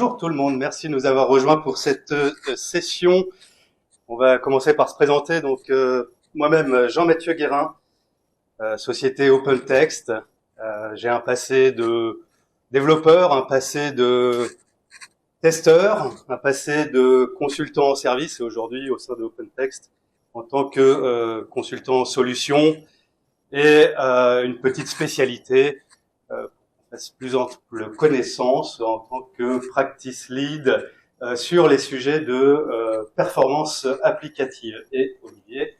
bonjour tout le monde, merci de nous avoir rejoints pour cette session. On va commencer par se présenter. Donc moi-même, Jean-Mathieu Guérin, société OpenText. J'ai un passé de développeur, un passé de testeur, un passé de consultant en service et aujourd'hui au sein de OpenText en tant que consultant en solutions et une petite spécialité plus ample connaissance en tant que practice lead sur les sujets de performance applicative. Et Olivier.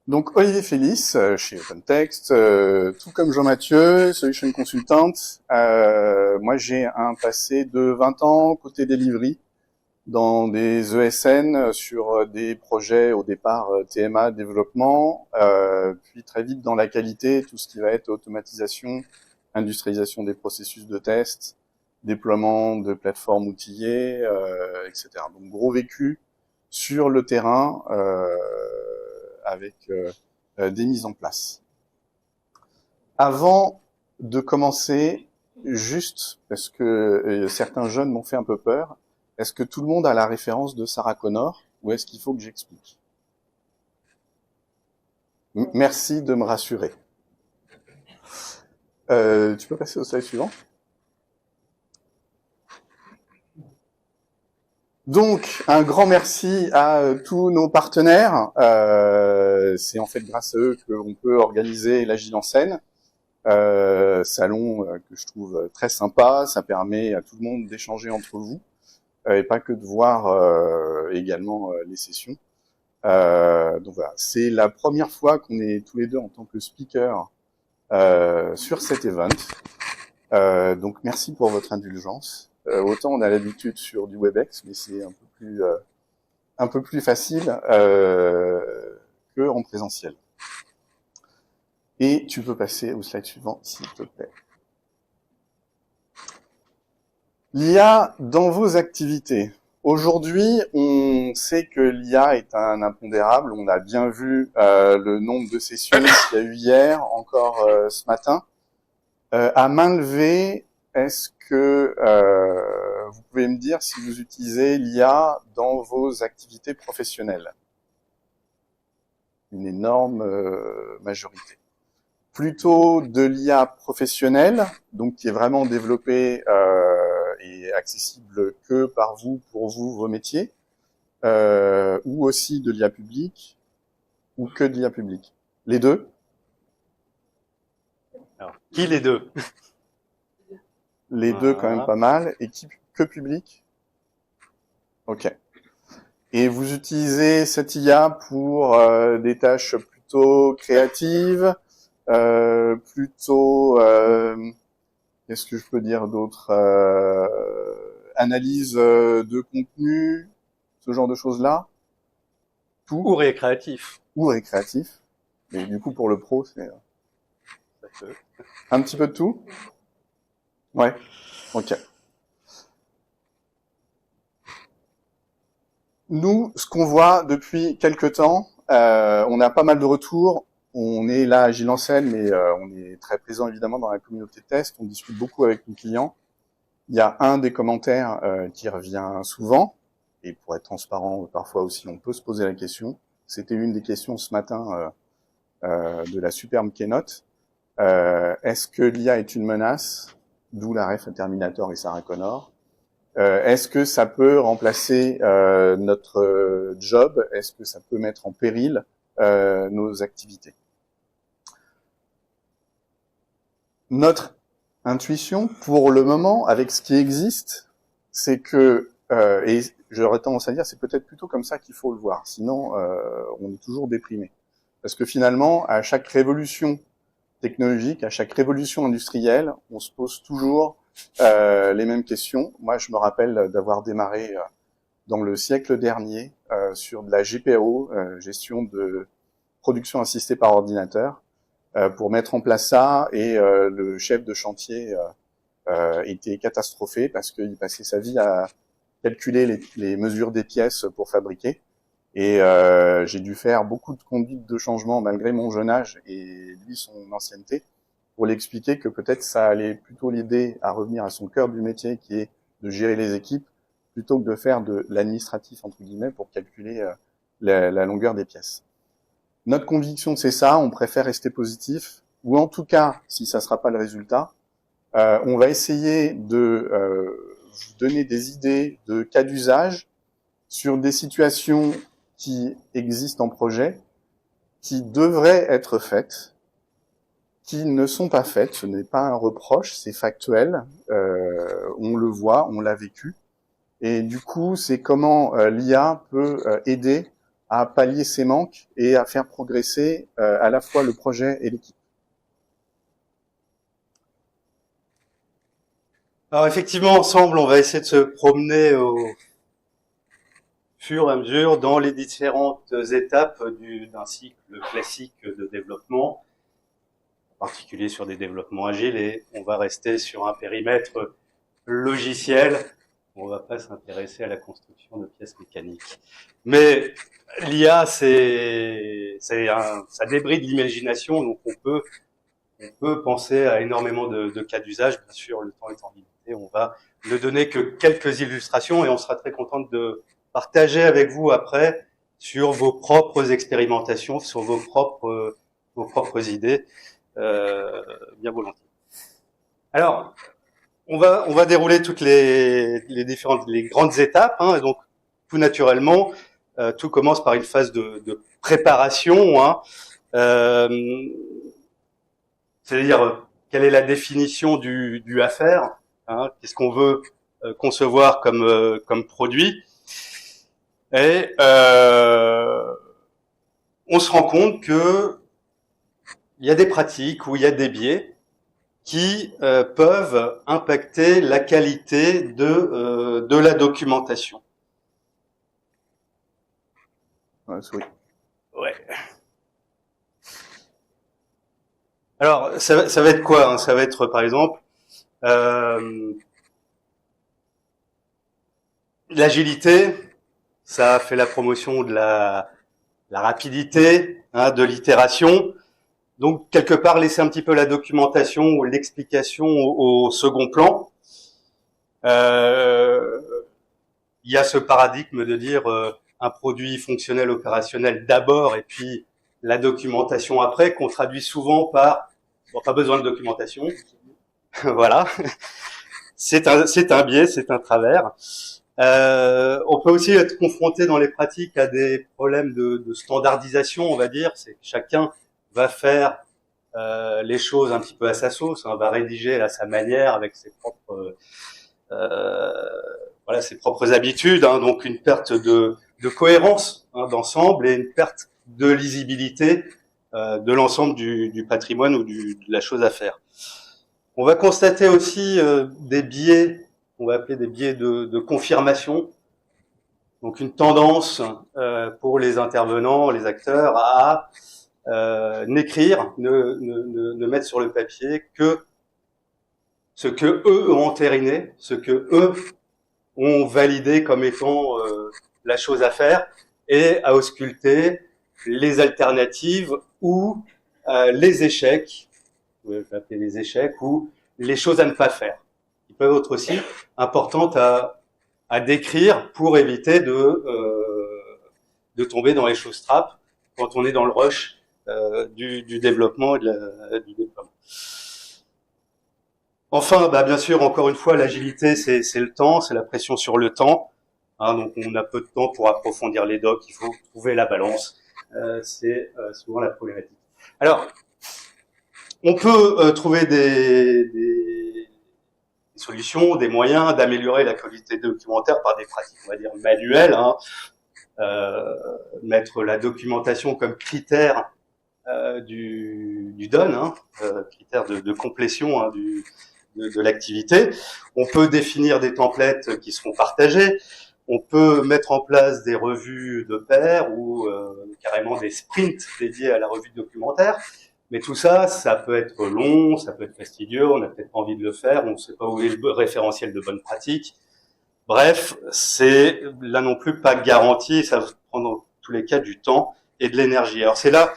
Donc Olivier Félis, chez OpenText, tout comme Jean-Mathieu, Solution Consultant. Moi j'ai un passé de 20 ans côté delivery dans des ESN sur des projets au départ TMA développement, puis très vite dans la qualité, tout ce qui va être automatisation, industrialisation des processus de test, déploiement de plateformes outillées, etc. Donc gros vécu sur le terrain avec des mises en place. Avant de commencer, juste parce que certains jeunes m'ont fait un peu peur, est-ce que tout le monde a la référence de Sarah Connor ou est-ce qu'il faut que j'explique? Merci de me rassurer. Tu peux passer au slide suivant. Donc, un grand merci à tous nos partenaires. C'est en fait grâce à eux qu'on peut organiser l'Agile en scène. Salon que je trouve très sympa. Ça permet à tout le monde d'échanger entre vous et pas que de voir également les sessions. Donc voilà, c'est la première fois qu'on est tous les deux en tant que speaker sur cet event. Donc merci pour votre indulgence. Autant on a l'habitude sur du WebEx, mais c'est un peu plus facile que en présentiel. Et tu peux passer au slide suivant, s'il te plaît. L'IA dans vos activités. Aujourd'hui, on sait que l'IA est un impondérable. On a bien vu le nombre de sessions qu'il y a eu hier, encore ce matin. À main levée, est-ce que vous pouvez me dire si vous utilisez l'IA dans vos activités professionnelles? Une énorme majorité. Plutôt de l'IA professionnelle, donc qui est vraiment développée et accessible que par vous, pour vous, vos métiers, ou aussi de l'IA publique, ou que de l'IA publique. Les deux? Alors, qui les deux? Les deux quand même pas mal. Et que public? Ok. Et vous utilisez cette IA pour des tâches plutôt créatives, plutôt... qu'est-ce que je peux dire d'autre? Analyse de contenu, ce genre de choses-là. Tout. Ou récréatif. Ou récréatif. Et du coup, pour le pro, c'est un petit peu de tout. Ouais. Ok. Nous, ce qu'on voit depuis quelques temps, on a pas mal de retours. On est là à Agile en scène, mais on est très présent évidemment dans la communauté de test. On discute beaucoup avec nos clients. Il y a un des commentaires qui revient souvent, et pour être transparent, parfois aussi, on peut se poser la question. C'était une des questions ce matin de la superbe keynote. Est-ce que l'IA est une menace? D'où la ref Terminator et Sarah Connor. Est-ce que ça peut remplacer notre job? Est-ce que ça peut mettre en péril nos activités? Notre intuition, pour le moment, avec ce qui existe, c'est que, et j'aurais tendance à dire, c'est peut-être plutôt comme ça qu'il faut le voir. Sinon, on est toujours déprimé. Parce que finalement, à chaque révolution technologique, à chaque révolution industrielle, on se pose toujours les mêmes questions. Moi, je me rappelle d'avoir démarré dans le siècle dernier sur de la GPO, gestion de production assistée par ordinateur, pour mettre en place ça, et le chef de chantier était catastrophé parce qu'il passait sa vie à calculer les mesures des pièces pour fabriquer. Et j'ai dû faire beaucoup de conduites de changement malgré mon jeune âge et lui son ancienneté, pour lui expliquer que peut-être ça allait plutôt l'aider à revenir à son cœur du métier, qui est de gérer les équipes, plutôt que de faire de l'administratif, entre guillemets, pour calculer la longueur des pièces. Notre conviction, c'est ça, on préfère rester positif, ou en tout cas, si ça ne sera pas le résultat, on va essayer de vous donner des idées de cas d'usage sur des situations qui existent en projet, qui devraient être faites, qui ne sont pas faites. Ce n'est pas un reproche, c'est factuel, on le voit, on l'a vécu. Et du coup, c'est comment l'IA peut aider à pallier ces manques et à faire progresser à la fois le projet et l'équipe. Alors effectivement, ensemble, on va essayer de se promener au fur et à mesure dans les différentes étapes d'un cycle classique de développement, en particulier sur des développements agiles, et on va rester sur un périmètre logiciel. On va pas s'intéresser à la construction de pièces mécaniques. Mais l'IA, ça débride l'imagination, donc on peut penser à énormément de cas d'usage. Bien sûr, le temps étant limité, on va ne donner que quelques illustrations et on sera très content de partager avec vous après sur vos propres expérimentations, sur vos propres idées, bien volontiers. Alors, on va dérouler toutes les grandes étapes, hein, et donc tout naturellement, tout commence par une phase de préparation, hein, c'est-à-dire quelle est la définition du à faire, hein, qu'est-ce qu'on veut concevoir comme produit, et on se rend compte que il y a des pratiques où il y a des biais qui peuvent impacter la qualité de la documentation. Oui. Ouais. Alors, ça va être quoi, hein? Ça va être, par exemple, l'agilité. Ça fait la promotion de la rapidité, hein, de l'itération. Donc, quelque part, laisser un petit peu la documentation ou l'explication au second plan. Il y a ce paradigme de dire un produit fonctionnel opérationnel d'abord et puis la documentation après, qu'on traduit souvent par bon, pas besoin de documentation. Voilà. C'est un biais, c'est un travers. On peut aussi être confronté dans les pratiques à des problèmes de standardisation, on va dire. C'est que chacun va faire les choses un petit peu à sa sauce, hein, va rédiger à sa manière avec ses propres ses propres habitudes, hein, donc une perte de cohérence, hein, d'ensemble et une perte de lisibilité de l'ensemble du patrimoine ou de la chose à faire. On va constater aussi des biais, on va appeler des biais de confirmation, donc une tendance pour les intervenants, les acteurs à n'écrire, ne mettre sur le papier que ce que eux ont entériné, ce que eux ont validé comme étant la chose à faire, et à ausculter les alternatives ou les échecs, je vais appeler les échecs, ou les choses à ne pas faire, qui peuvent être aussi importantes à décrire pour éviter de tomber dans les choses trappes quand on est dans le rush du développement et du déploiement. Enfin, bien sûr, encore une fois, l'agilité, c'est le temps, c'est la pression sur le temps. Hein, donc, on a peu de temps pour approfondir les docs, il faut trouver la balance. C'est souvent la problématique. Alors, on peut trouver des solutions, des moyens d'améliorer la qualité documentaire par des pratiques, on va dire, manuelles. Hein. Mettre la documentation comme critère du done, hein, critère de complétion, hein, de l'activité. On peut définir des templates qui seront partagés. On peut mettre en place des revues de pairs ou carrément des sprints dédiés à la revue de documentaire. Mais tout ça, ça peut être long, ça peut être fastidieux, on n'a peut-être pas envie de le faire, on ne sait pas où est le référentiel de bonne pratique. Bref, c'est là non plus pas garanti, ça va prendre dans tous les cas du temps et de l'énergie. Alors c'est là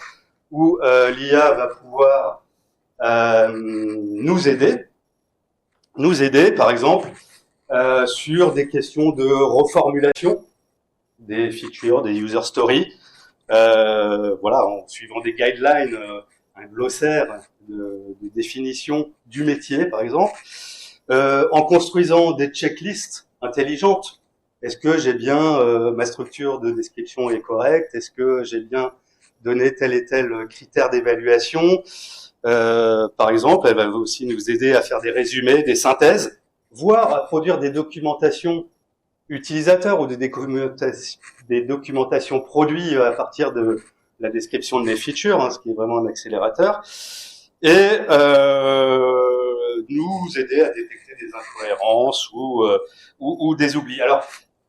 où l'IA va pouvoir nous aider, par exemple, sur des questions de reformulation des features, des user stories, voilà, en suivant des guidelines, un glossaire de définition du métier, par exemple, en construisant des checklists intelligentes. Est-ce que j'ai bien ma structure de description est correcte? Est-ce que j'ai bien donné tel et tel critère d'évaluation? Par exemple, elle va aussi nous aider à faire des résumés, des synthèses, voire à produire des documentations utilisateurs ou des documentations produits à partir de la description de mes features, hein, ce qui est vraiment un accélérateur, et nous aider à détecter des incohérences ou des oublis. Alors,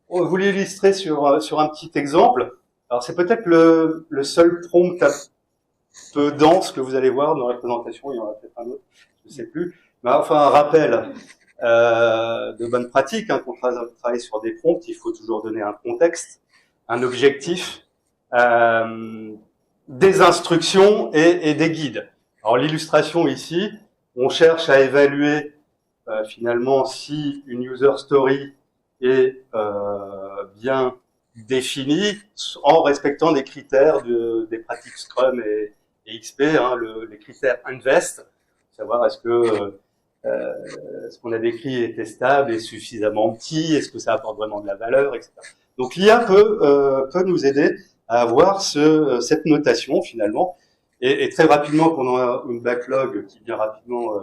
on voulait illustrer sur un petit exemple. Alors, c'est peut-être le seul prompt un peu dense que vous allez voir dans la présentation. Il y en aura peut-être un autre, je ne sais plus. Mais enfin, un rappel de bonne pratique, hein, quand on travaille sur des prompts, il faut toujours donner un contexte, un objectif, des instructions et des guides. Alors l'illustration ici, on cherche à évaluer finalement si une user story est bien définie en respectant des critères des pratiques Scrum et XP, hein, les critères Invest, savoir est-ce que ce qu'on a décrit est testable, est suffisamment petit, est-ce que ça apporte vraiment de la valeur, etc. Donc l'IA peut nous aider à avoir cette notation finalement, et très rapidement, quand on a une backlog qui devient rapidement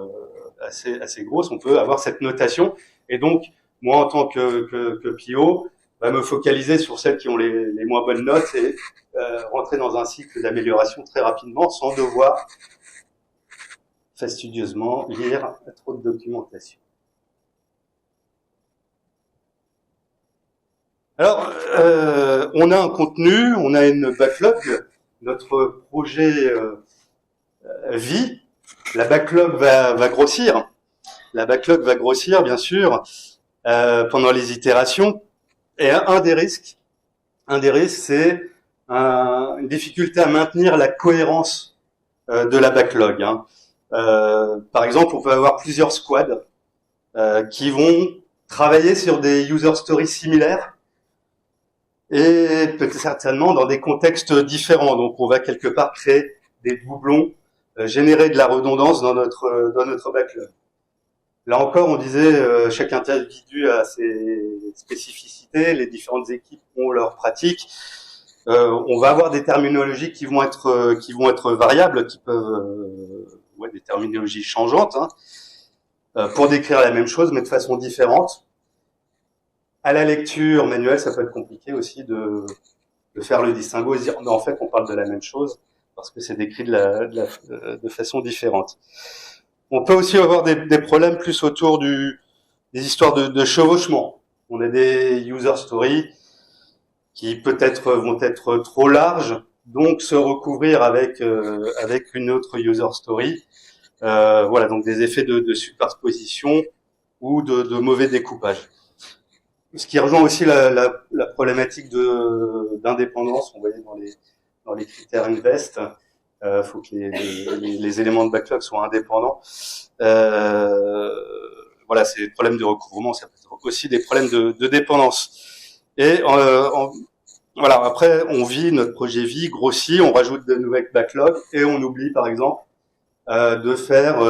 assez grosse, on peut avoir cette notation, et donc moi en tant que PO, me focaliser sur celles qui ont les moins bonnes notes et rentrer dans un cycle d'amélioration très rapidement sans devoir fastidieusement lire trop de documentation. Alors, on a un contenu, on a une backlog, notre projet vit, la backlog va grossir. La backlog va grossir, bien sûr, pendant les itérations. Et un des risques, c'est une difficulté à maintenir la cohérence de la backlog, hein. Par exemple, on peut avoir plusieurs squads qui vont travailler sur des user stories similaires et peut-être certainement dans des contextes différents. Donc, on va quelque part créer des doublons, générer de la redondance dans notre backlog. Là encore, on disait chaque individu a ses spécificités, les différentes équipes ont leurs pratiques. On va avoir des terminologies qui vont être variables, qui peuvent des terminologies changeantes, hein, pour décrire la même chose, mais de façon différente. À la lecture manuelle, ça peut être compliqué aussi de faire le distinguo et se dire, mais en fait, on parle de la même chose, parce que c'est décrit de façon différente. On peut aussi avoir des problèmes plus autour des histoires de chevauchement. On a des user stories qui peut-être vont être trop larges, donc se recouvrir avec une autre user story. Voilà, donc des effets de superposition ou de mauvais découpage. Ce qui rejoint aussi la problématique d'indépendance, on voyait dans les critères Invest. Faut que les éléments de backlog soient indépendants. Voilà, c'est des problèmes de recouvrement, ça peut être aussi des problèmes de dépendance. Et voilà, après, notre projet vit, grossit, on rajoute de nouvelles backlogs et on oublie, par exemple, de faire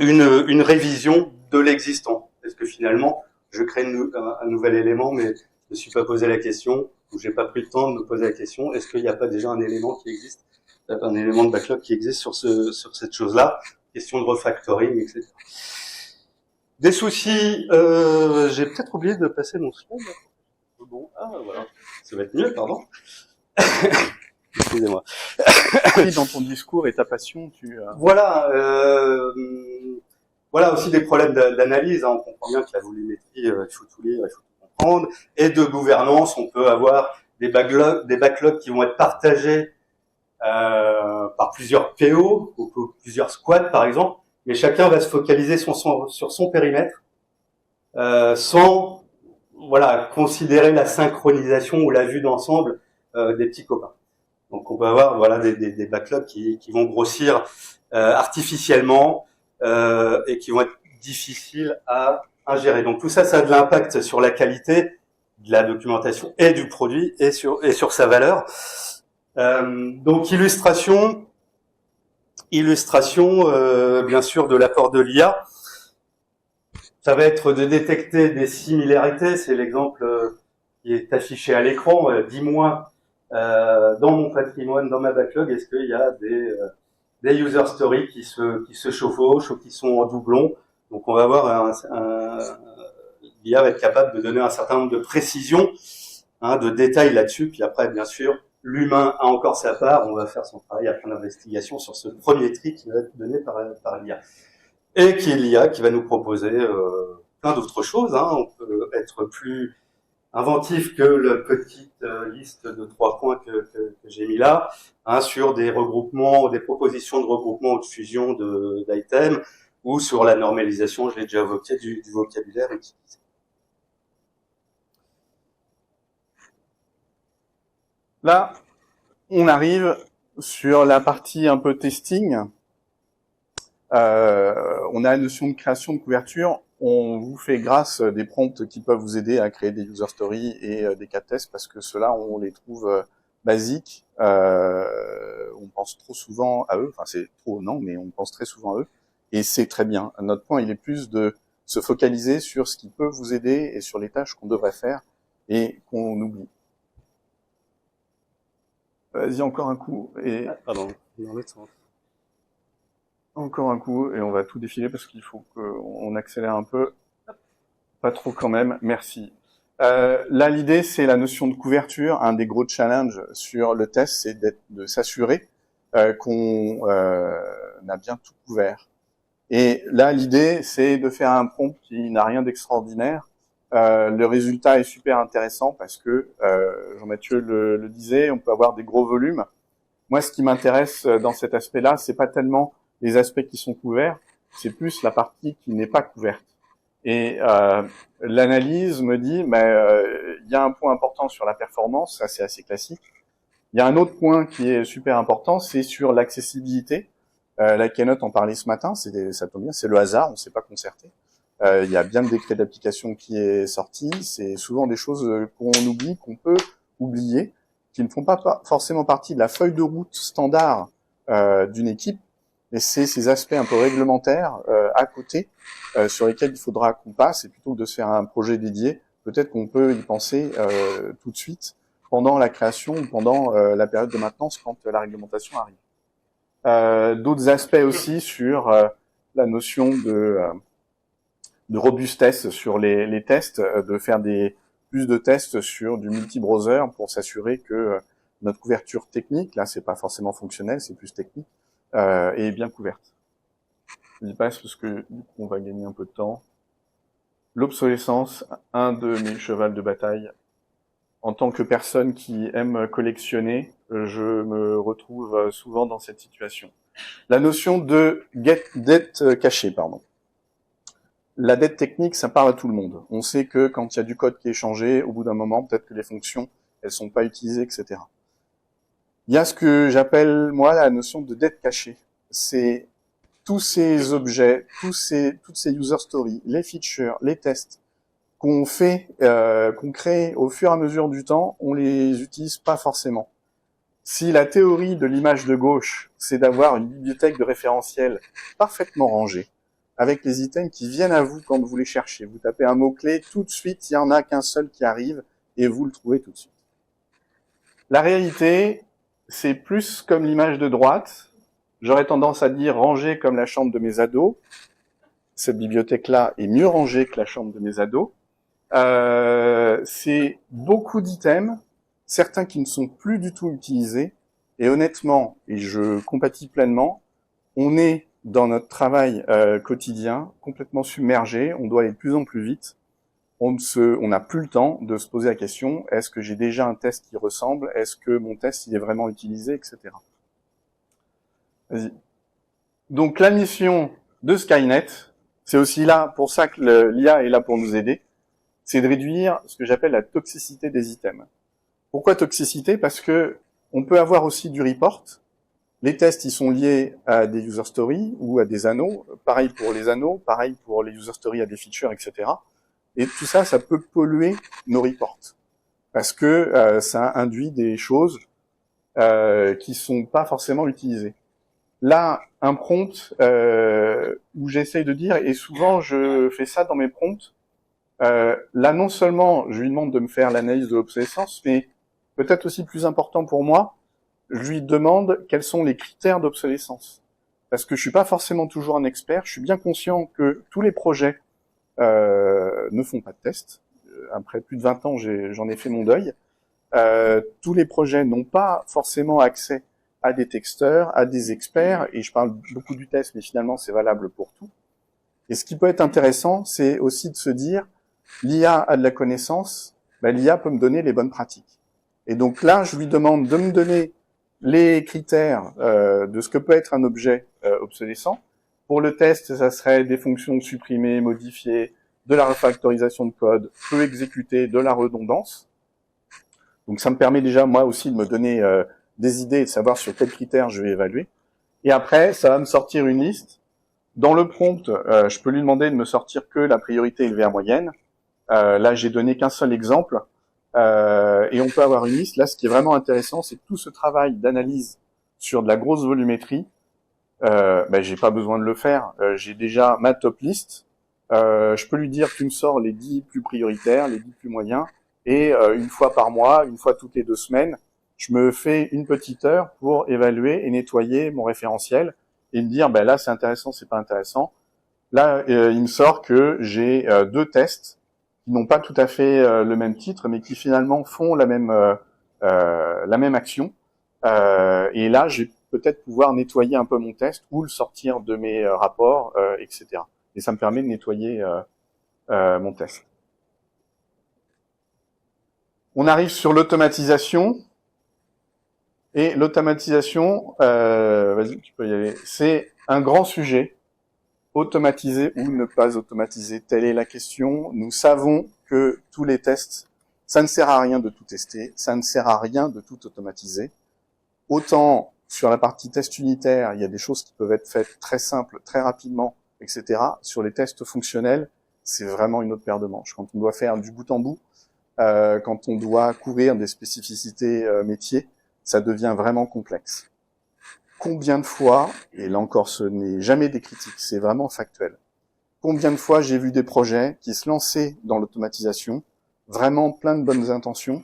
une révision de l'existant. Parce que finalement, je crée un nouvel élément, mais je me suis pas posé la question, ou j'ai pas pris le temps de me poser la question, est-ce qu'il n'y a pas déjà un élément qui existe, un élément de backlog qui existe sur cette chose-là, question de refactoring, etc. Des soucis, j'ai peut-être oublié de passer mon slide. Bon, voilà, ça va être mieux, pardon. Excusez-moi. Oui, dans ton discours et ta passion, Voilà, voilà aussi des problèmes d'analyse, hein. On comprend bien que la volumétrie, il faut tout lire, il faut tout comprendre. Et de gouvernance, on peut avoir des backlogs qui vont être partagés par plusieurs PO ou plusieurs squads, par exemple. Mais chacun va se focaliser sur son périmètre sans considérer la synchronisation ou la vue d'ensemble des petits copains. Donc on peut avoir des backlogs qui vont grossir artificiellement et qui vont être difficiles à ingérés. Donc tout ça, ça a de l'impact sur la qualité de la documentation et du produit et sur sa valeur. Donc illustration, bien sûr, de l'apport de l'IA. Ça va être de détecter des similarités. C'est l'exemple qui est affiché à l'écran. Dis-moi, dans mon patrimoine, dans ma backlog, est-ce qu'il y a des user stories qui se chevauchent ou qui sont en doublon? Donc on va avoir l'IA va être capable de donner un certain nombre de précisions, de détails là-dessus. Puis après, bien sûr, l'humain a encore sa part. On va faire son travail après l'investigation sur ce premier tri qui va être donné par l'IA. Et qui est l'IA qui va nous proposer plein d'autres choses. On peut être plus inventif que la petite liste de 3 points que j'ai mis là, sur des regroupements, des propositions de regroupement ou de fusion d'items, ou sur la normalisation, je l'ai déjà évoqué, du vocabulaire utilisé. Là, on arrive sur la partie un peu testing. On a la notion de création de couverture. On vous fait grâce des prompts qui peuvent vous aider à créer des user stories et des cas tests parce que ceux-là, on les trouve basiques. On pense trop souvent à eux. Enfin, c'est trop, non, mais on pense très souvent à eux. Et c'est très bien. Notre point, il est plus de se focaliser sur ce qui peut vous aider et sur les tâches qu'on devrait faire et qu'on oublie. Vas-y, encore un coup. Et... pardon, dans l'autre sens. Encore un coup, et on va tout défiler parce qu'il faut qu'on accélère un peu. Pas trop quand même, merci. Là, l'idée, c'est la notion de couverture. Un des gros challenges sur le test, c'est de s'assurer qu'on a bien tout couvert. Et là, l'idée, c'est de faire un prompt qui n'a rien d'extraordinaire. Le résultat est super intéressant parce que, Jean-Mathieu le disait, on peut avoir des gros volumes. Moi, ce qui m'intéresse dans cet aspect-là, c'est pas tellement les aspects qui sont couverts, c'est plus la partie qui n'est pas couverte. Et l'analyse me dit, il y a un point important sur la performance, ça c'est assez classique. Il y a un autre point qui est super important, c'est sur l'accessibilité. La keynote en parlait ce matin, ça tombe bien, c'est le hasard, on ne s'est pas concerté. Il y a bien le décret d'application qui est sorti, c'est souvent des choses qu'on oublie, qu'on peut oublier, qui ne font pas forcément partie de la feuille de route standard d'une équipe, mais c'est ces aspects un peu réglementaires à côté sur lesquels il faudra qu'on passe, et plutôt que de se faire un projet dédié, peut-être qu'on peut y penser tout de suite pendant la création ou pendant la période de maintenance quand la réglementation arrive. D'autres aspects aussi sur la notion de robustesse sur les tests, de faire plus de tests sur du multi-browser pour s'assurer que notre couverture technique, là c'est pas forcément fonctionnel, c'est plus technique, est bien couverte. Je dis pas parce que du coup on va gagner un peu de temps. L'obsolescence, un de mes chevals de bataille. En tant que personne qui aime collectionner, je me retrouve souvent dans cette situation. La notion de dette cachée, pardon. La dette technique, ça parle à tout le monde. On sait que quand il y a du code qui est changé, au bout d'un moment, peut-être que les fonctions, elles sont pas utilisées, etc. Il y a ce que j'appelle, moi, la notion de dette cachée. C'est tous ces objets, toutes ces user stories, les features, les tests qu'on fait, qu'on crée au fur et à mesure du temps, on les utilise pas forcément. Si la théorie de l'image de gauche, c'est d'avoir une bibliothèque de référentiels parfaitement rangée, avec les items qui viennent à vous quand vous les cherchez. Vous tapez un mot-clé, tout de suite, il y en a qu'un seul qui arrive, et vous le trouvez tout de suite. La réalité, c'est plus comme l'image de droite. J'aurais tendance à dire rangée comme la chambre de mes ados. Cette bibliothèque-là est mieux rangée que la chambre de mes ados. C'est beaucoup d'items, certains qui ne sont plus du tout utilisés, et honnêtement, et je compatis pleinement, on est dans notre travail quotidien complètement submergé, on doit aller de plus en plus vite, on n'a plus le temps de se poser la question, est-ce que j'ai déjà un test qui ressemble, est-ce que mon test il est vraiment utilisé, etc. Vas-y. Donc la mission de Skynet, c'est aussi là, pour ça que l'IA est là pour nous aider, c'est de réduire ce que j'appelle la toxicité des items. Pourquoi toxicité? Parce que on peut avoir aussi du report, Les tests, ils sont liés à des user stories ou à des anneaux. Pareil pour les anneaux, pareil pour les user stories à des features, etc. Et tout ça, ça peut polluer nos reports parce que ça induit des choses qui sont pas forcément utilisées. Là, un prompt où j'essaye de dire, et souvent je fais ça dans mes prompts, là non seulement je lui demande de me faire l'analyse de l'obsolescence, mais peut-être aussi plus important pour moi, je lui demande quels sont les critères d'obsolescence. Parce que je suis pas forcément toujours un expert, je suis bien conscient que tous les projets ne font pas de tests. Après plus de 20 ans, j'en ai fait mon deuil. Tous les projets n'ont pas forcément accès à des testeurs, à des experts, et je parle beaucoup du test, mais finalement c'est valable pour tout. Et ce qui peut être intéressant, c'est aussi de se dire, l'IA a de la connaissance, l'IA peut me donner les bonnes pratiques. Et donc là, je lui demande de me donner les critères de ce que peut être un objet obsolescent. Pour le test, ça serait des fonctions supprimées, modifiées, de la refactorisation de code, peu exécutée, de la redondance. Donc ça me permet déjà, moi aussi, de me donner des idées et de savoir sur quels critères je vais évaluer. Et après, ça va me sortir une liste. Dans le prompt, je peux lui demander de me sortir que la priorité élevée à moyenne. Là, j'ai donné qu'un seul exemple. Et on peut avoir une liste. Là, ce qui est vraiment intéressant, c'est que tout ce travail d'analyse sur de la grosse volumétrie, j'ai pas besoin de le faire. J'ai déjà ma top list. Je peux lui dire, tu me sors les 10 plus prioritaires, les 10 plus moyens. Et une fois par mois, une fois toutes les 2 semaines, je me fais une petite heure pour évaluer et nettoyer mon référentiel et me dire, là, c'est intéressant, c'est pas intéressant. Là, il me sort que j'ai 2 tests qui n'ont pas tout à fait le même titre, mais qui finalement font la même action. Et là, je vais peut-être pouvoir nettoyer un peu mon test ou le sortir de mes rapports, etc. Et ça me permet de nettoyer mon test. On arrive sur l'automatisation. Et l'automatisation, vas-y, tu peux y aller. C'est un grand sujet. Automatiser ou ne pas automatiser, telle est la question. Nous savons que tous les tests, ça ne sert à rien de tout tester, ça ne sert à rien de tout automatiser. Autant sur la partie test unitaire, il y a des choses qui peuvent être faites très simples, très rapidement, etc. Sur les tests fonctionnels, c'est vraiment une autre paire de manches. Quand on doit faire du bout en bout, quand on doit couvrir des spécificités métiers, ça devient vraiment complexe. Combien de fois, et là encore ce n'est jamais des critiques, c'est vraiment factuel, combien de fois j'ai vu des projets qui se lançaient dans l'automatisation, vraiment plein de bonnes intentions,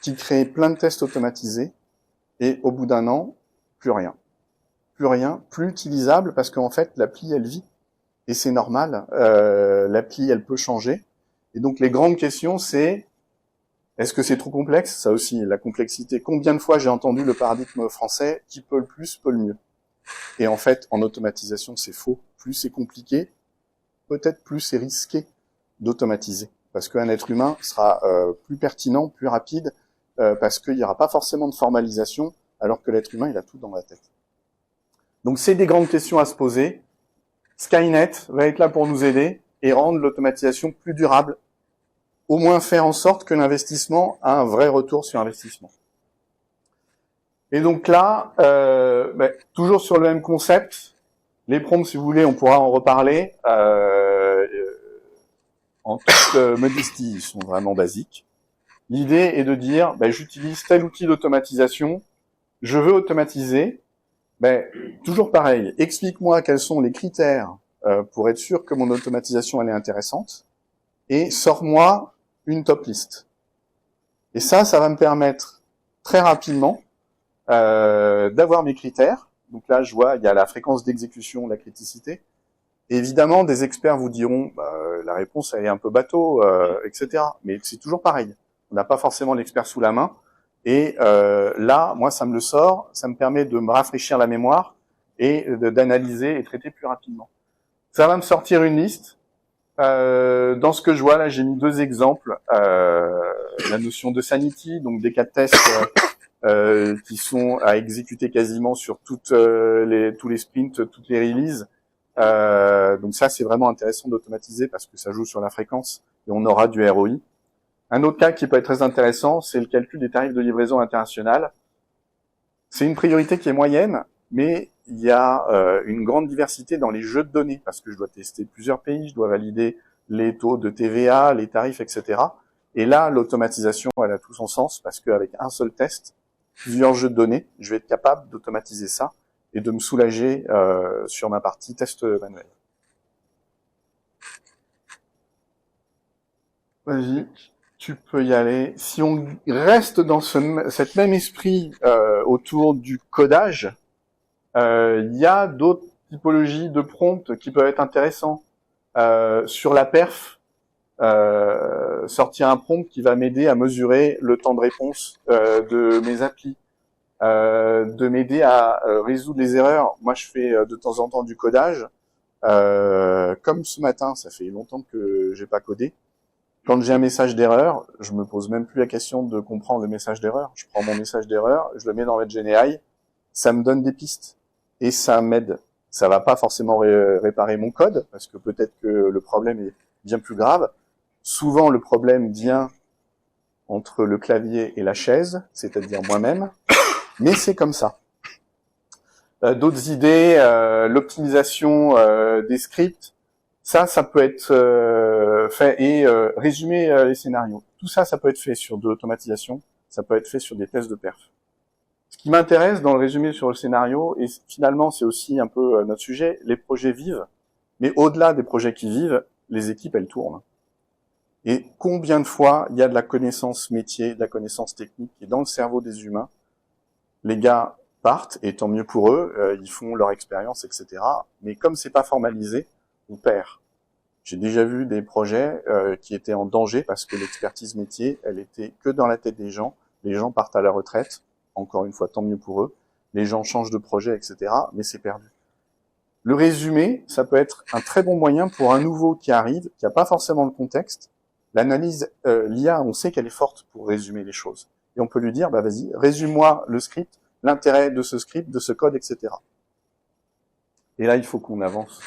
qui créaient plein de tests automatisés, et au bout d'un an, plus rien. Plus rien, plus utilisable, parce qu'en fait, l'appli, elle vit. Et c'est normal, l'appli, elle peut changer. Et donc les grandes questions, c'est, est-ce que c'est trop complexe? Ça aussi, la complexité. Combien de fois j'ai entendu le paradigme français, qui peut le plus, peut le mieux. Et en fait, en automatisation, c'est faux. Plus c'est compliqué, peut-être plus c'est risqué d'automatiser. Parce qu'un être humain sera plus pertinent, plus rapide, parce qu'il n'y aura pas forcément de formalisation, alors que l'être humain, il a tout dans la tête. Donc c'est des grandes questions à se poser. Skynet va être là pour nous aider et rendre l'automatisation plus durable, au moins faire en sorte que l'investissement a un vrai retour sur investissement. Et donc là, toujours sur le même concept, les prompts, si vous voulez, on pourra en reparler. En toute modestie, ils sont vraiment basiques. L'idée est de dire, j'utilise tel outil d'automatisation, je veux automatiser. Toujours pareil, explique-moi quels sont les critères pour être sûr que mon automatisation elle est intéressante, et sors-moi une top list. Et ça va me permettre très rapidement d'avoir mes critères. Donc là, je vois, il y a la fréquence d'exécution, la criticité. Et évidemment, des experts vous diront, la réponse elle est un peu bateau, etc. Mais c'est toujours pareil. On n'a pas forcément l'expert sous la main. Et là, moi, ça me le sort, ça me permet de me rafraîchir la mémoire et d'analyser et traiter plus rapidement. Ça va me sortir une liste. Dans ce que je vois, là, j'ai mis 2 exemples. La notion de sanity, donc des cas de tests qui sont à exécuter quasiment sur tous les sprints, toutes les releases. Donc ça, c'est vraiment intéressant d'automatiser parce que ça joue sur la fréquence et on aura du ROI. Un autre cas qui peut être très intéressant, c'est le calcul des tarifs de livraison internationale. C'est une priorité qui est moyenne, mais il y a une grande diversité dans les jeux de données, parce que je dois tester plusieurs pays, je dois valider les taux de TVA, les tarifs, etc. Et là, l'automatisation, elle a tout son sens, parce qu'avec un seul test, plusieurs jeux de données, je vais être capable d'automatiser ça et de me soulager sur ma partie test manuel. Vas-y, tu peux y aller. Si on reste dans cet même esprit autour du codage, il y a d'autres typologies de prompts qui peuvent être intéressants. Sur la perf, sortir un prompt qui va m'aider à mesurer le temps de réponse de mes applis, de m'aider à résoudre les erreurs. Moi, je fais de temps en temps du codage. Comme ce matin, ça fait longtemps que j'ai pas codé. Quand j'ai un message d'erreur, je me pose même plus la question de comprendre le message d'erreur. Je prends mon message d'erreur, je le mets dans GenAI, ça me donne des pistes et ça m'aide. Ça va pas forcément réparer mon code parce que peut-être que le problème est bien plus grave. Souvent, le problème vient entre le clavier et la chaise, c'est-à-dire moi-même, mais c'est comme ça. D'autres idées, l'optimisation des scripts, ça peut être fait et résumer les scénarios. Tout ça, ça peut être fait sur de l'automatisation, ça peut être fait sur des tests de perf. Ce qui m'intéresse dans le résumé sur le scénario, et finalement c'est aussi un peu notre sujet, les projets vivent, mais au-delà des projets qui vivent, les équipes elles tournent. Et combien de fois il y a de la connaissance métier, de la connaissance technique qui est dans le cerveau des humains, les gars partent, et tant mieux pour eux, ils font leur expérience, etc. Mais comme c'est pas formalisé, on perd. J'ai déjà vu des projets qui étaient en danger parce que l'expertise métier, elle était que dans la tête des gens. Les gens partent à la retraite, encore une fois, tant mieux pour eux. Les gens changent de projet, etc. Mais c'est perdu. Le résumé, ça peut être un très bon moyen pour un nouveau qui arrive, qui n'a pas forcément le contexte. L'analyse, l'IA, on sait qu'elle est forte pour résumer les choses. Et on peut lui dire, bah vas-y, résume-moi le script, l'intérêt de ce script, de ce code, etc. Et là, il faut qu'on avance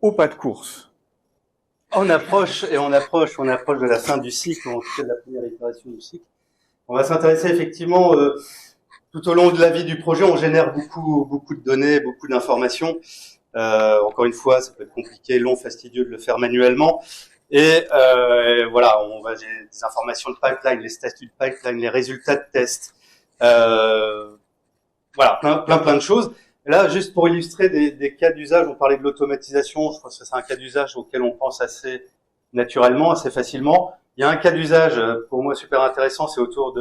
au pas de course. On approche de la fin du cycle, en tout cas de la première itération du cycle. On va s'intéresser effectivement tout au long de la vie du projet. On génère beaucoup de données, beaucoup d'informations. Encore une fois, ça peut être compliqué, long, fastidieux de le faire manuellement. Et voilà, on va gérer des informations de pipeline, les statuts de pipeline, les résultats de tests. Voilà, plein de choses. Là, juste pour illustrer des cas d'usage, on parlait de l'automatisation, je pense que c'est un cas d'usage auquel on pense assez naturellement, assez facilement. Il y a un cas d'usage, pour moi, super intéressant, c'est autour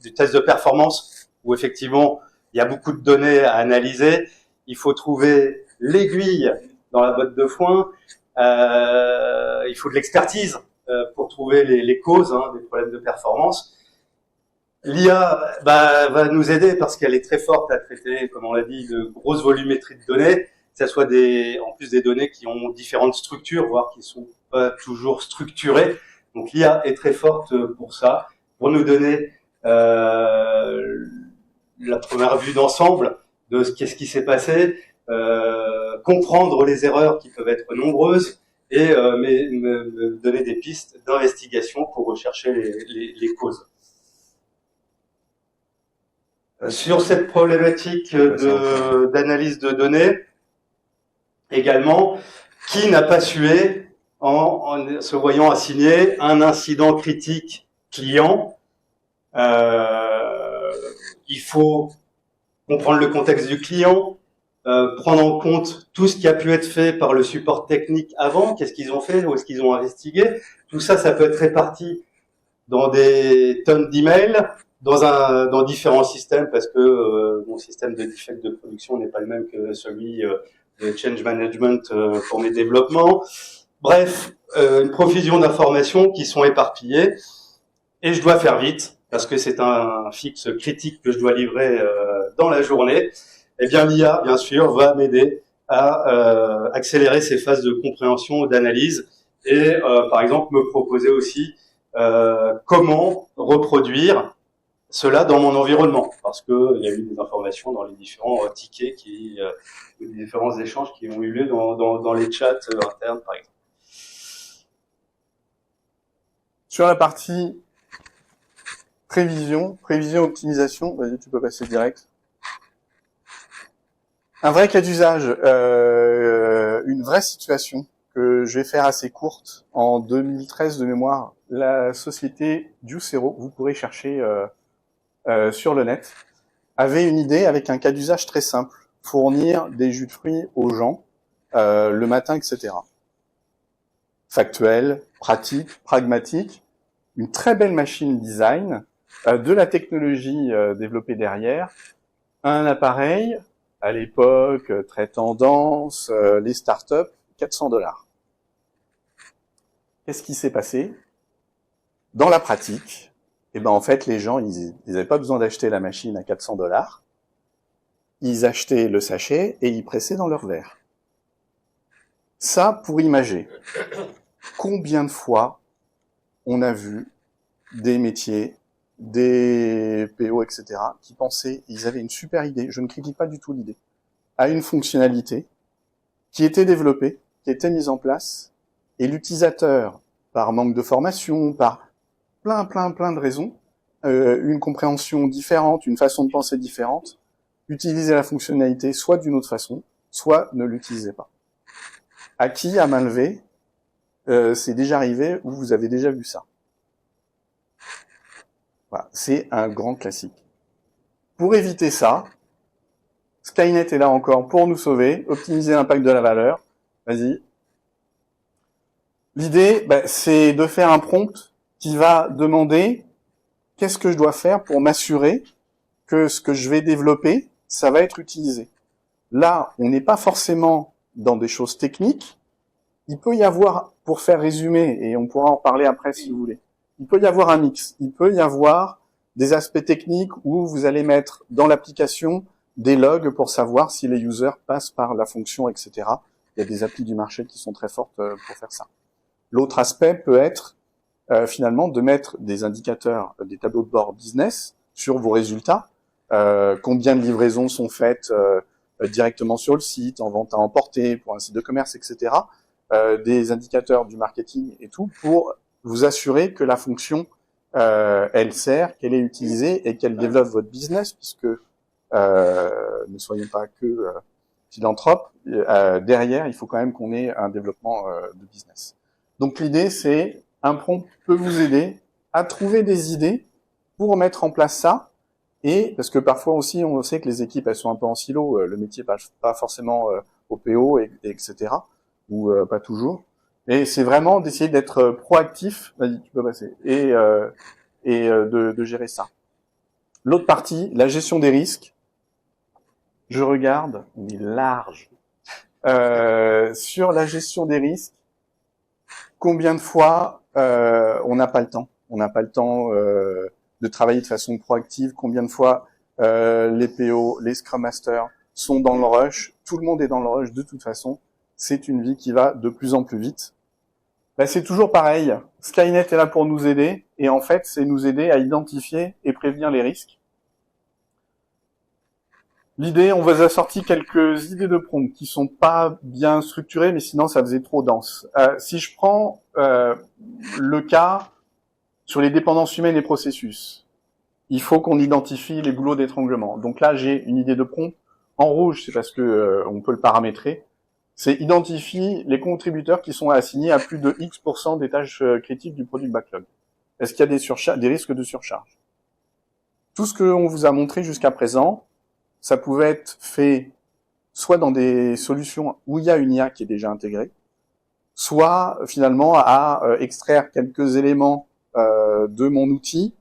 du test de performance, où effectivement, il y a beaucoup de données à analyser. Il faut trouver l'aiguille dans la botte de foin. Il faut de l'expertise pour trouver les causes des problèmes de performance. L'IA va nous aider parce qu'elle est très forte à traiter, comme on l'a dit, de grosses volumétries de données, que ce soit en plus des données qui ont différentes structures, voire qui sont pas toujours structurées. Donc l'IA est très forte pour ça, pour nous donner la première vue d'ensemble de qu'est-ce qui s'est passé, comprendre les erreurs qui peuvent être nombreuses et me donner des pistes d'investigation pour rechercher les causes. Sur cette problématique d'analyse de données, également, qui n'a pas sué en se voyant assigner un incident critique client. Il faut comprendre le contexte du client, prendre en compte tout ce qui a pu être fait par le support technique avant, qu'est-ce qu'ils ont fait, où est-ce qu'ils ont investigué. Tout ça, ça peut être réparti dans des tonnes d'emails, dans différents systèmes, parce que mon système de defect de production n'est pas le même que celui de change management pour mes développements. Bref, une profusion d'informations qui sont éparpillées, et je dois faire vite, parce que c'est un fixe critique que je dois livrer dans la journée. Eh bien, l'IA, bien sûr, va m'aider à accélérer ces phases de compréhension ou d'analyse, et par exemple me proposer aussi comment reproduire cela dans mon environnement, parce que il y a eu des informations dans les différents tickets des différents échanges qui ont eu lieu dans les chats internes, par exemple. Sur la partie prévision, optimisation, vas-y, tu peux passer direct. Un vrai cas d'usage, une vraie situation que je vais faire assez courte. En 2013 de mémoire, la société Juicero, vous pourrez chercher sur le net, avait une idée avec un cas d'usage très simple, fournir des jus de fruits aux gens le matin, etc. Factuel, pratique, pragmatique, une très belle machine design, de la technologie développée derrière, un appareil, à l'époque, très tendance, les startups, $400. Qu'est-ce qui s'est passé? Dans la pratique, en fait, les gens, ils n'avaient pas besoin d'acheter la machine à $400. Ils achetaient le sachet et ils pressaient dans leur verre. Ça, pour imager. Combien de fois on a vu des métiers, des PO, etc., qui pensaient, ils avaient une super idée, je ne critique pas du tout l'idée, à une fonctionnalité qui était développée, qui était mise en place, et l'utilisateur, par manque de formation, par plein de raisons, une compréhension différente, une façon de penser différente, utilisait la fonctionnalité soit d'une autre façon, soit ne l'utilisait pas. À qui, à main levée, c'est déjà arrivé ou vous avez déjà vu ça? Voilà, c'est un grand classique. Pour éviter ça, Skynet est là encore pour nous sauver, optimiser l'impact de la valeur. Vas-y. L'idée, c'est de faire un prompt qui va demander qu'est-ce que je dois faire pour m'assurer que ce que je vais développer, ça va être utilisé. Là, on n'est pas forcément dans des choses techniques. Il peut y avoir, pour faire résumer, et on pourra en parler après si vous voulez, il peut y avoir un mix. Il peut y avoir des aspects techniques où vous allez mettre dans l'application des logs pour savoir si les users passent par la fonction, etc. Il y a des applis du marché qui sont très fortes pour faire ça. L'autre aspect peut être finalement de mettre des indicateurs, des tableaux de bord business sur vos résultats. Combien de livraisons sont faites directement sur le site, en vente à emporter, pour un site de commerce, etc. Des indicateurs du marketing et tout, pour vous assurer que la fonction, elle sert, qu'elle est utilisée et qu'elle développe votre business, puisque ne soyons pas que philanthropes, derrière, il faut quand même qu'on ait un développement de business. Donc l'idée, c'est un prompt peut vous aider à trouver des idées pour mettre en place ça, et parce que parfois aussi, on sait que les équipes, elles sont un peu en silo, le métier passe pas forcément au PO, etc., ou pas toujours. Et c'est vraiment d'essayer d'être proactif, vas-y, tu peux passer, et de gérer ça. L'autre partie, la gestion des risques. Je regarde, on est large. Sur la gestion des risques, combien de fois on n'a pas le temps? On n'a pas le temps de travailler de façon proactive. Combien de fois les PO, les Scrum Masters sont dans le rush? Tout le monde est dans le rush de toute façon. C'est une vie qui va de plus en plus vite. C'est toujours pareil. Skynet est là pour nous aider, et en fait, c'est nous aider à identifier et prévenir les risques. L'idée, on vous a sorti quelques idées de prompt qui sont pas bien structurées, mais sinon ça faisait trop dense. Si je prends le cas sur les dépendances humaines et processus, il faut qu'on identifie les goulots d'étranglement. Donc là, j'ai une idée de prompt. En rouge, c'est parce que on peut le paramétrer. C'est identifie les contributeurs qui sont assignés à plus de X% des tâches critiques du product backlog. Est-ce qu'il y a des risques de surcharge? Tout ce qu'on vous a montré jusqu'à présent, ça pouvait être fait soit dans des solutions où il y a une IA qui est déjà intégrée, soit finalement à extraire quelques éléments de mon outil,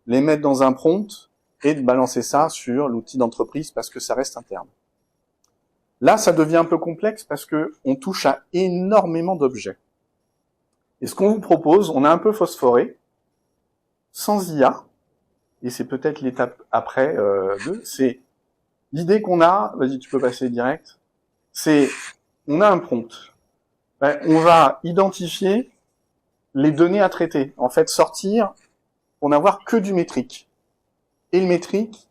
les mettre dans un prompt et de balancer ça sur l'outil d'entreprise parce que ça reste interne. Là, ça devient un peu complexe parce que on touche à énormément d'objets. Et ce qu'on vous propose, on a un peu phosphoré, sans IA, et c'est peut-être l'étape après c'est l'idée qu'on a, vas-y, tu peux passer direct, c'est, on a un prompt. On va identifier les données à traiter. En fait, sortir pour n'avoir que du métrique. Et le métrique,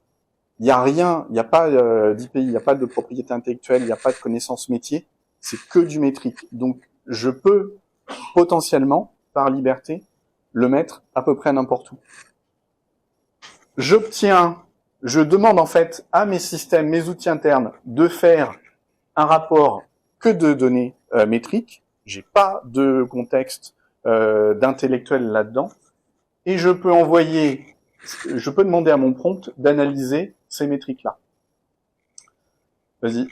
il n'y a rien, il n'y a pas d'IPI, il n'y a pas de propriété intellectuelle, il n'y a pas de connaissance métier, c'est que du métrique. Donc, je peux potentiellement, par liberté, le mettre à peu près n'importe où. Je demande en fait à mes systèmes, mes outils internes, de faire un rapport que de données métriques, j'ai pas de contexte d'intellectuel là-dedans, et je peux demander à mon prompt d'analyser ces métriques-là. Vas-y.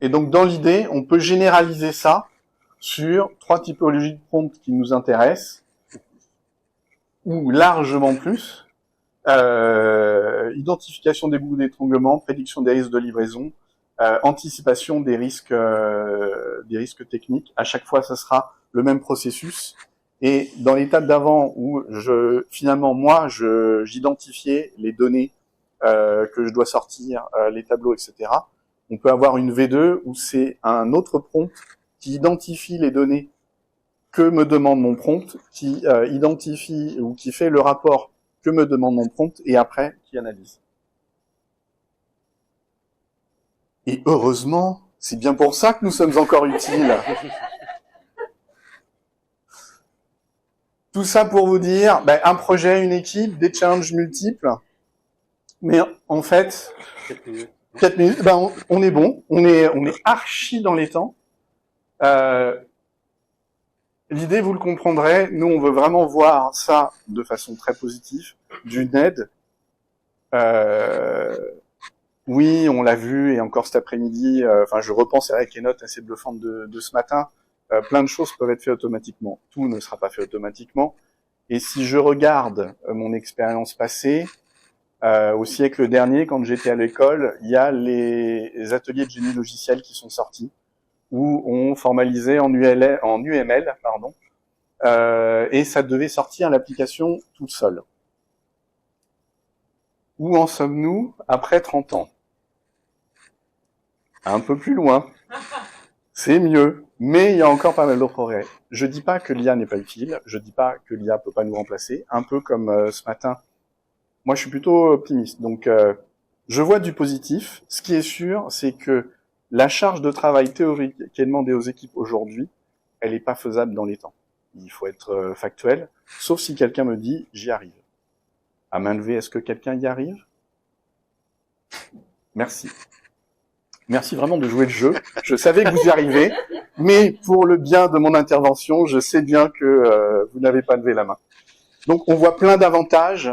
Et donc, dans l'idée, on peut généraliser ça sur 3 typologies de prompts qui nous intéressent, ou largement plus. Identification des bouts d'étranglement, prédiction des risques de livraison, anticipation des risques techniques. À chaque fois, ça sera le même processus. Et dans l'étape d'avant où j'identifiais les données que je dois sortir, les tableaux, etc., on peut avoir une V2 où c'est un autre prompt qui identifie les données que me demande mon prompt, qui identifie ou qui fait le rapport que me demande mon prompt et après qui analyse. Et heureusement, c'est bien pour ça que nous sommes encore utiles. Tout ça pour vous dire, un projet, une équipe, des challenges multiples. Mais en fait, 4 minutes, on est bon, on est archi dans les temps. L'idée, vous le comprendrez, nous on veut vraiment voir ça de façon très positive, d'une aide. Oui, on l'a vu, et encore cet après-midi, je repense à la keynote assez bluffante de ce matin, plein de choses peuvent être faites automatiquement. Tout ne sera pas fait automatiquement. Et si je regarde mon expérience passée, au siècle dernier, quand j'étais à l'école, il y a les ateliers de génie logiciel qui sont sortis, où on formalisait en UML, et ça devait sortir l'application toute seule. Où en sommes-nous après 30 ans? Un peu plus loin. C'est mieux, mais il y a encore pas mal de progrès. Je dis pas que l'IA n'est pas utile, je dis pas que l'IA peut pas nous remplacer, un peu comme ce matin. Moi, je suis plutôt optimiste, donc je vois du positif. Ce qui est sûr, c'est que la charge de travail théorique qui est demandée aux équipes aujourd'hui, elle n'est pas faisable dans les temps. Il faut être factuel, sauf si quelqu'un me dit « j'y arrive ». À main levée, est-ce que quelqu'un y arrive? Merci. Merci vraiment de jouer le jeu. Je savais que vous y arrivez, mais pour le bien de mon intervention, je sais bien que vous n'avez pas levé la main. Donc, on voit plein d'avantages,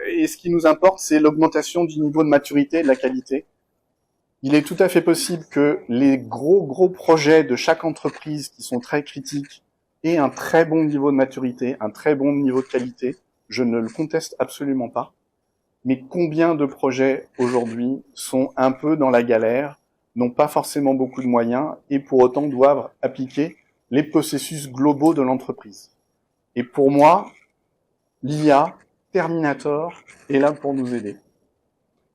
et ce qui nous importe, c'est l'augmentation du niveau de maturité et de la qualité. Il est tout à fait possible que les gros projets de chaque entreprise qui sont très critiques aient un très bon niveau de maturité, un très bon niveau de qualité. Je ne le conteste absolument pas. Mais combien de projets aujourd'hui sont un peu dans la galère, n'ont pas forcément beaucoup de moyens et pour autant doivent appliquer les processus globaux de l'entreprise? Et pour moi, l'IA, Terminator, est là pour nous aider.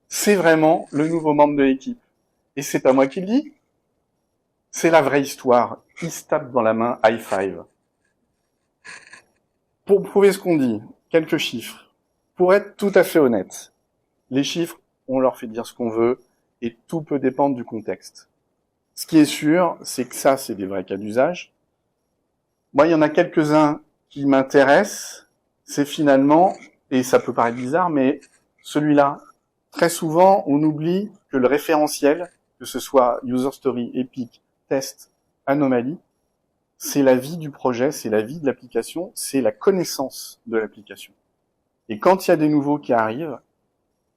C'est vraiment le nouveau membre de l'équipe. Et c'est pas moi qui le dis. C'est la vraie histoire. Il se tape dans la main, high five. Pour prouver ce qu'on dit, quelques chiffres. Pour être tout à fait honnête, les chiffres, on leur fait dire ce qu'on veut et tout peut dépendre du contexte. Ce qui est sûr, c'est que ça, c'est des vrais cas d'usage. Moi, il y en a quelques-uns qui m'intéressent. C'est finalement, et ça peut paraître bizarre, mais celui-là, très souvent, on oublie que le référentiel, que ce soit user story, epic, test, anomalie, c'est la vie du projet, c'est la vie de l'application, c'est la connaissance de l'application. Et quand il y a des nouveaux qui arrivent,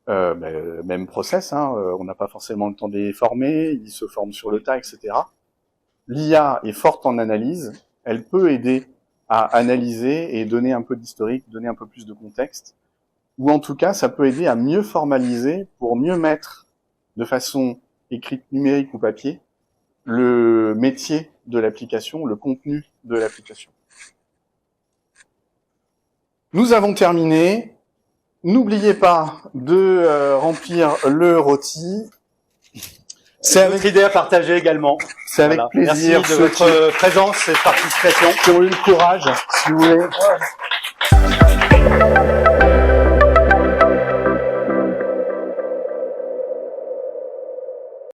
même process, on n'a pas forcément le temps de les former, ils se forment sur le tas, etc. L'IA est forte en analyse, elle peut aider à analyser et donner un peu d'historique, donner un peu plus de contexte, ou en tout cas, ça peut aider à mieux formaliser pour mieux mettre de façon écrite numérique ou papier le métier de l'application, le contenu de l'application. Nous avons terminé. N'oubliez pas de remplir le rôti. C'est avec idée à partager également. C'est avec plaisir. Merci de votre présence et participation. Qui ont eu le courage, si vous voulez.